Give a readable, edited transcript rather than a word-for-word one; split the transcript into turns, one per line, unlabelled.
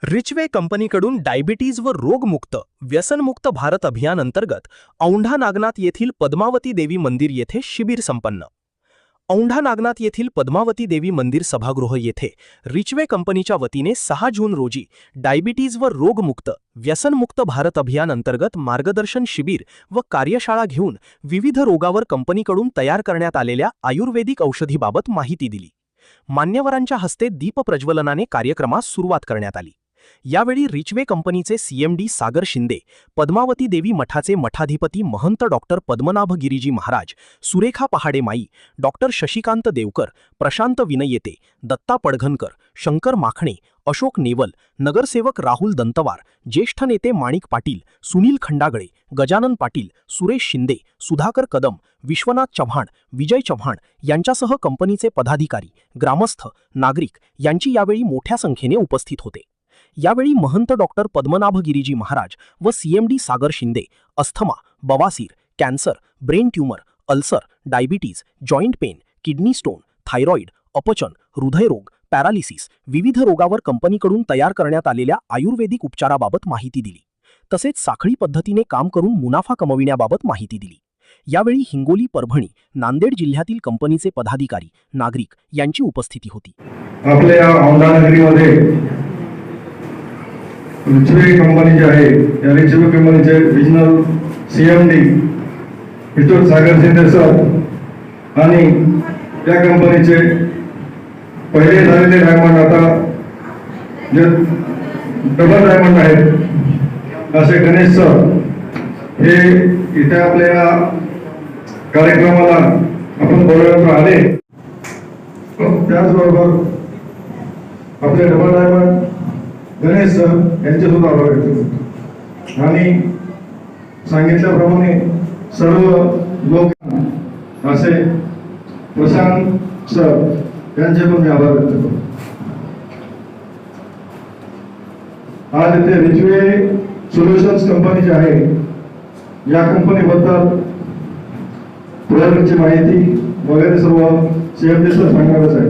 रिचवे कंपनीकडून डायबिटीज व रोगमुक्त व्यसनमुक्त भारत अभियान अंतर्गत औंढा नागनाथ येथील पद्मावती देवी मंदिर येथे शिबिर संपन्न। औंढा नागनाथ येथील पद्मावती देवी मंदिर सभागृह येथे रिचवे कंपनीच्या वतीने 6 जून रोजी डायबिटीज व रोगमुक्त व्यसनमुक्त भारत अभियान अंतर्गत मार्गदर्शन शिबिर व कार्यशाळा घेऊन विविध रोगावर कंपनीकडून तयार करण्यात आलेल्या आयुर्वेदिक औषधीबाबत माहिती दिली। मान्यवरांच्या हस्ते दीप प्रज्वलनाने कार्यक्रमास सुरुवात करण्यात आली। यावेळी रिचवे कंपनीचे सीएमडी सागर शिंदे, पद्मावती देवी मठाचे मठाधिपती महंत डॉक्टर पद्मनाभ गिरीजी महाराज, सुरेखा पहाडे माई, डॉक्टर शशिकांत देवकर, प्रशांत विनयेते, दत्ता पडघनकर, शंकर माखणे, अशोक नेवल, नगरसेवक राहुल दंतवार, ज्येष्ठ नेते माणिक पाटील, सुनील खंडागळे, गजानन पाटील, सुरेश शिंदे, सुधाकर कदम, विश्वनाथ चव्हाण, विजय चव्हाण यांच्यासह कंपनीचे पदाधिकारी, ग्रामस्थ, नागरिक यांची यावेळी मोठ्या संख्येने उपस्थित होते। यावेळी महंत डॉक्टर पद्मनाभ गिरीजी महाराज व सीएमडी सागर शिंदे अस्थमा, बवासीर, cancer, brain tumour, ulcer, diabetes, joint pain, kidney stone, thyroid, अपचन, हृदयरोग, पॅरालिसिस विविध रोगावर कंपनीकडून तयार करण्यात आलेल्या आयुर्वेदिक उपचाराबाबत माहिती दिली। तसेच साखळी पद्धतीने काम करून मुनाफा कमविण्याबाबत माहिती दिली। यावेळी हिंगोली, परभणी, नांदेड जिल्ह्यातील कंपनीचे पदाधिकारी, नागरिक यांची उपस्थिती होती।
आपल्या औंढा नगरीमध्ये रिचवे कंपनी जी आहे या रिचवे कंपनीचे रिजनल सीएमडी मिस्टर सागर शिंदे सर आणि त्या कंपनीचे पहिले झालेले डायमंड आता जे डबल डायमंड आहेत असे गणेश सर हे इथे आपल्या कार्यक्रमाला आपण बोलवण्यात आले। त्याचबरोबर आपले डबल डायमंड गणेश सर यांचे सुद्धा आभार व्यक्त करतो आणि सांगितल्याप्रमाणे सर्व लोक असे प्रशांत सर यांचे पण मी आभार व्यक्त करतो। आज इथे रिचवे सोल्युशन्स कंपनी जी आहे या कंपनीबद्दल प्रोडक्टची माहिती वगैरे सर्व सीएमडी सर सांगणारच आहे।